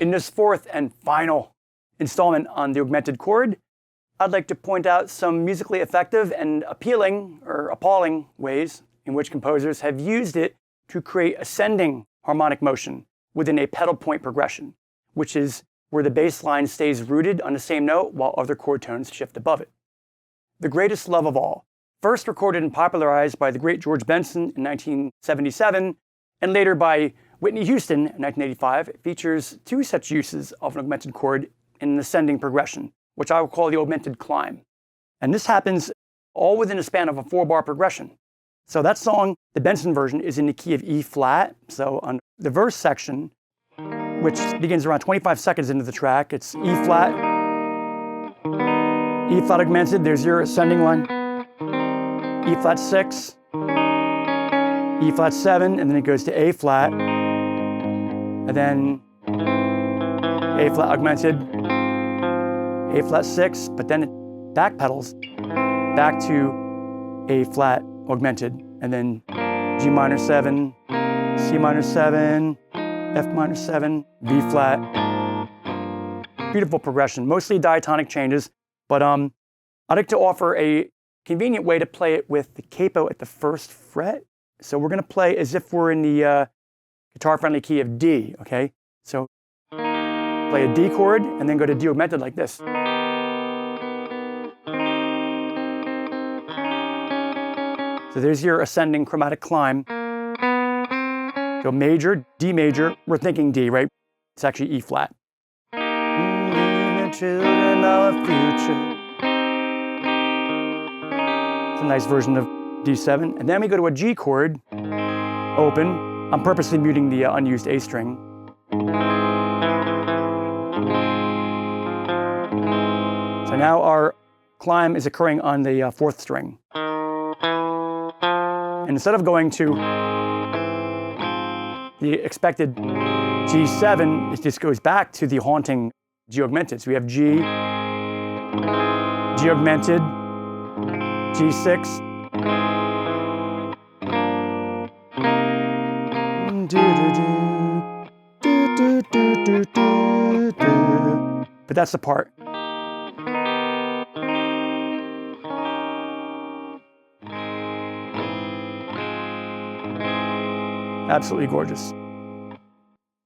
In this fourth and final installment on the augmented chord, I'd like to point out some musically effective and appealing or appalling ways in which composers have used it to create ascending harmonic motion within a pedal point progression, which is where the bass line stays rooted on the same note while other chord tones shift above it. The Greatest Love of All, first recorded and popularized by the great George Benson in 1977, and later by Whitney Houston in 1985, features two such uses of an augmented chord in an ascending progression, which I will call the augmented climb. And this happens all within a span of a 4-bar progression. So that song, the Benson version, is in the key of E flat. So on the verse section, which begins around 25 seconds into the track, it's E flat augmented, there's your ascending line, E flat 6, E flat 7, and then it goes to A flat, and then A flat augmented, A flat 6, but then it backpedals back to A flat augmented, and then G minor 7, C minor 7, F minor 7, B flat. Beautiful progression, mostly diatonic changes, but I'd like to offer a convenient way to play it with the capo at the first fret. So we're going to play as if we're in the guitar-friendly key of D, okay? So play a D chord and then go to D augmented like this. So there's your ascending chromatic climb. Go major, D major, we're thinking D, right? It's actually E flat. The children of our future. It's a nice version of D7. And then we go to a G chord, open. I'm purposely muting the unused A string. So now our climb is occurring on the fourth string. And instead of going to the expected G7, it just goes back to the haunting G augmented. So we have G, G augmented, G6, but that's the part. Absolutely gorgeous.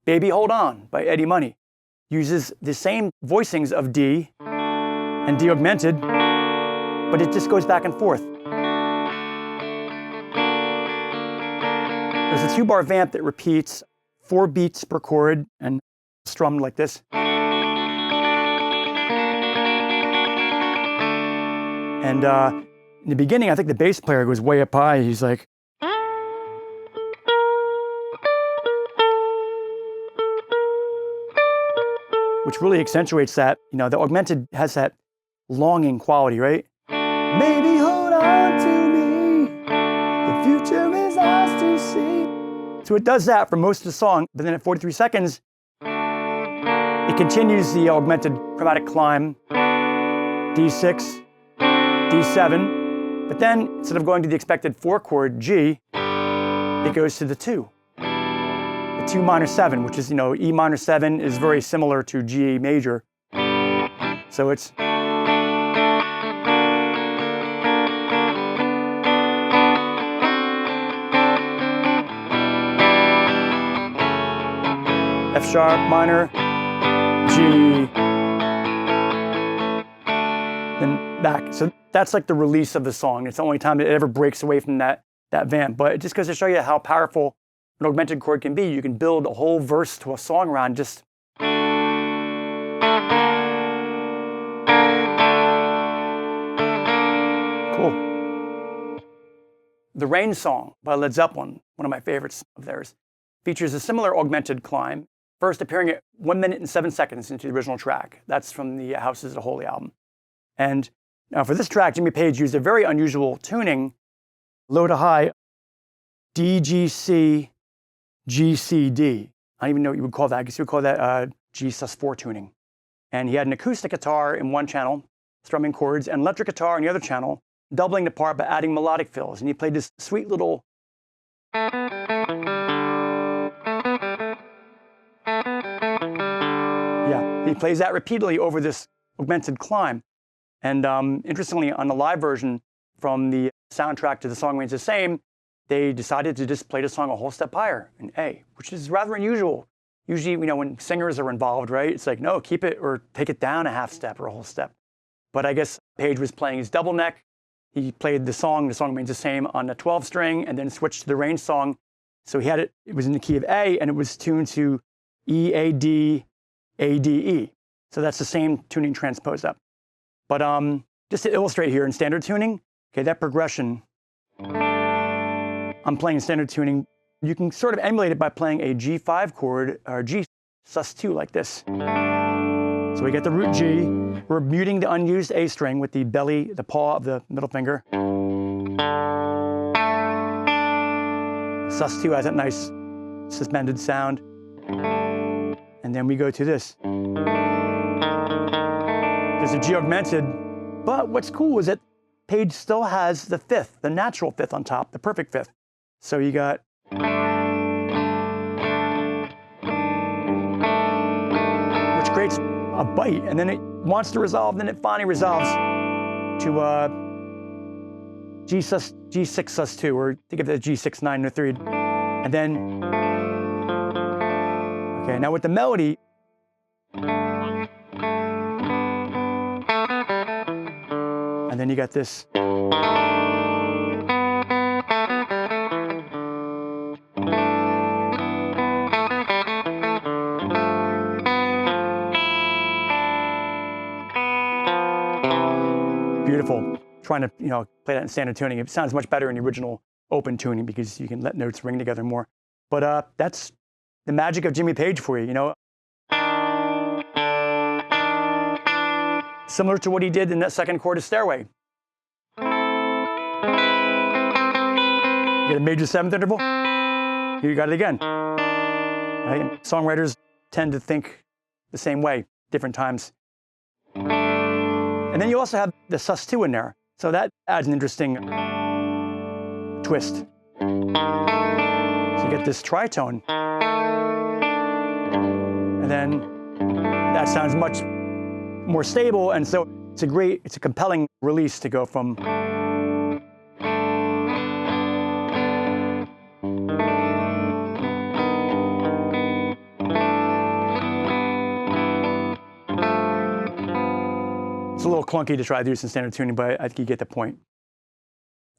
Baby Hold On by Eddie Money uses the same voicings of D and D augmented, but it just goes back and forth. There's a 2-bar vamp that repeats 4 beats per chord and strummed like this. And in the beginning, I think the bass player goes way up high. He's like, which really accentuates that. You know, the augmented has that longing quality, right? Maybe hold on to me, the future is ours to see. So it does that for most of the song, but then at 43 seconds, it continues the augmented chromatic climb, D6, D7, but then instead of going to the expected 4 chord, G, it goes to the 2. The 2 minor 7, which is, you know, E minor 7 is very similar to G major. So it's F sharp minor, G, then back. So that's like the release of the song. It's the only time it ever breaks away from that vamp. But it just goes to show you how powerful an augmented chord can be. You can build a whole verse to a song around just cool. The Rain Song by Led Zeppelin, one of my favorites of theirs, features a similar augmented climb, first appearing at 1 minute and 7 seconds into the original track. That's from the Houses of the Holy album. And now for this track, Jimmy Page used a very unusual tuning, low to high, D, G, C, G, C, D. I don't even know what you would call that. I guess you would call that G sus4 tuning. And he had an acoustic guitar in one channel, strumming chords, and electric guitar in the other channel, doubling the part by adding melodic fills. And he played this sweet little He plays that repeatedly over this augmented climb. And interestingly, on the live version from the soundtrack to The Song Remains the Same, they decided to just play the song a whole step higher in A, which is rather unusual. Usually, when singers are involved, right, it's like, no, keep it or take it down a half step or a whole step. But I guess Page was playing his double neck. He played The Song Remains the Same on the 12 string and then switched to the Rain song. So he had it was in the key of A and it was tuned to E, A, D, A, D, E. So that's the same tuning transposed up. But just to illustrate here in standard tuning, okay, that progression, I'm playing standard tuning. You can sort of emulate it by playing a G5 chord or G sus2 like this. So we get the root G. We're muting the unused A string with the belly, the paw of the middle finger. Sus2 has that nice suspended sound. And then we go to this. There's a G augmented, but what's cool is that Page still has the fifth, the natural fifth on top, the perfect fifth. So you got which creates a bite, and then it wants to resolve, then it finally resolves to G6 sus2, or think of it as G6 9 no 3, and then okay. Now with the melody, and then you got this. Beautiful. Trying to play that in standard tuning. It sounds much better in the original open tuning because you can let notes ring together more. But that's the magic of Jimmy Page for you. Similar to what he did in that second chord of Stairway. You get a major seventh interval. Here you got it again. Right? Songwriters tend to think the same way, different times. And then you also have the sus2 in there. So that adds an interesting twist. So you get this tritone. And then that sounds much more stable. And so it's a compelling release to go from it's a little clunky to try to do this in standard tuning, but I think you get the point.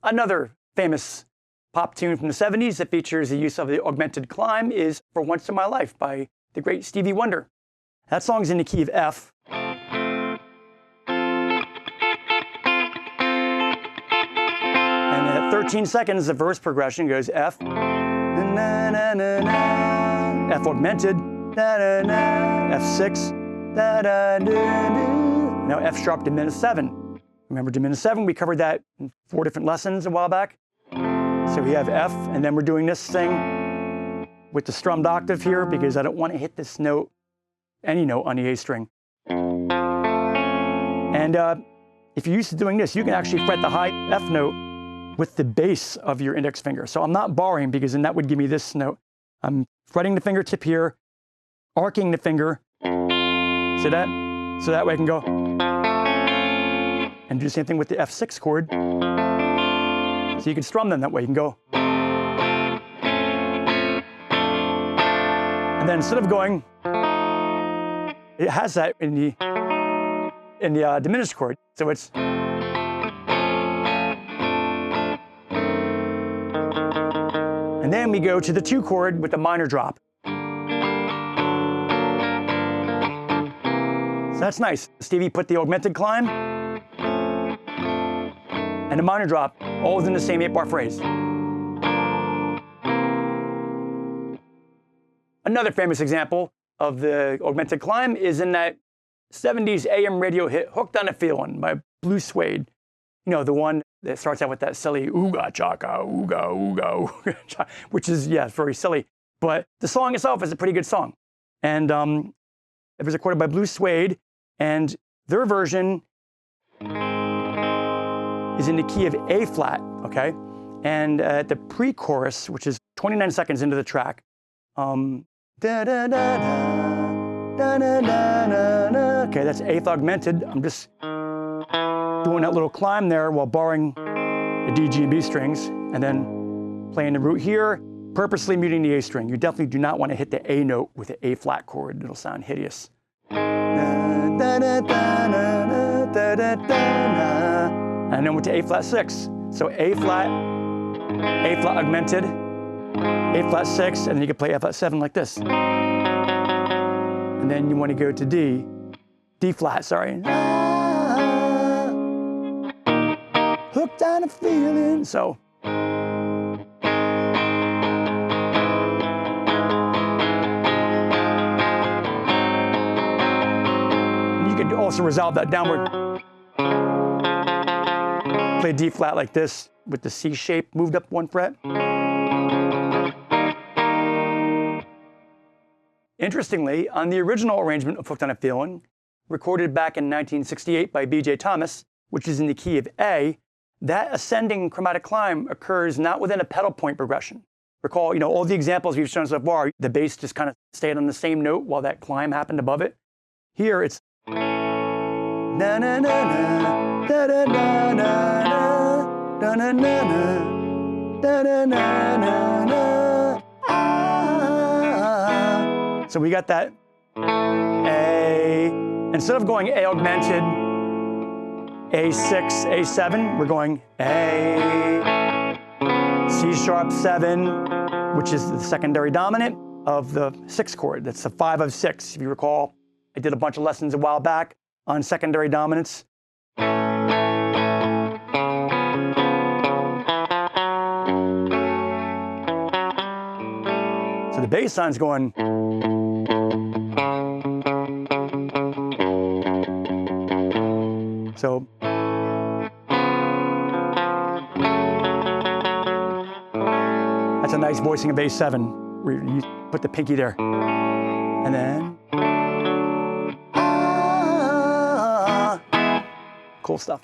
Another famous pop tune from the 70s that features the use of the augmented climb is For Once in My Life by the great Stevie Wonder. That song's in the key of F. And at 13 seconds, the verse progression goes F, na, na, na, na, F augmented, na, na, na, F6, da, da, da, da. Now F sharp diminished 7. Remember diminished 7? We covered that in 4 different lessons a while back. So we have F, and then we're doing this thing with the strummed octave here because I don't want to hit this note, any note on the A string. And if you're used to doing this, you can actually fret the high F note with the base of your index finger. So I'm not borrowing because then that would give me this note. I'm fretting the fingertip here, arcing the finger. See that? So that way I can go and do the same thing with the F6 chord. So you can strum them that way. You can go. And then instead of going, it has that in the diminished chord. So it's. And then we go to the 2 chord with the minor drop. So that's nice. Stevie put the augmented climb and the minor drop all within the same 8-bar phrase. Another famous example of the augmented climb is in that 70s AM radio hit Hooked on a Feeling by Blue Suede. The one that starts out with that silly ooga chaka, ooga, ooga, which is, very silly. But the song itself is a pretty good song. And it was recorded by Blue Suede, and their version is in the key of A flat, okay? And at the pre-chorus, which is 29 seconds into the track, da da da da da da da da Okay, that's eighth augmented. I'm just doing that little climb there while borrowing the D, G, and B strings, and then playing the root here, purposely muting the A string. You definitely do not want to hit the A note with the A flat chord. It'll sound hideous. And then went to A flat 6. So A flat augmented, A flat 6, and then you can play F flat 7 like this. And then you want to go to D flat, sorry. Hooked on a feeling. So. You can also resolve that downward. Play D flat like this with the C shape moved up 1 fret. Interestingly, on the original arrangement of Hooked on a Feeling, recorded back in 1968 by B.J. Thomas, which is in the key of A, that ascending chromatic climb occurs not within a pedal point progression. Recall, all the examples we've shown so far, the bass just kind of stayed on the same note while that climb happened above it. Here it's na na na na da da na na na na na da da na na na. So we got that A. Instead of going A augmented, A6, A7, we're going A, C sharp 7, which is the secondary dominant of the 6th chord. That's the 5 of 6. If you recall, I did a bunch of lessons a while back on secondary dominants. So the bass line's going. So that's a nice voicing of A7, where you put the pinky there. And then, cool stuff.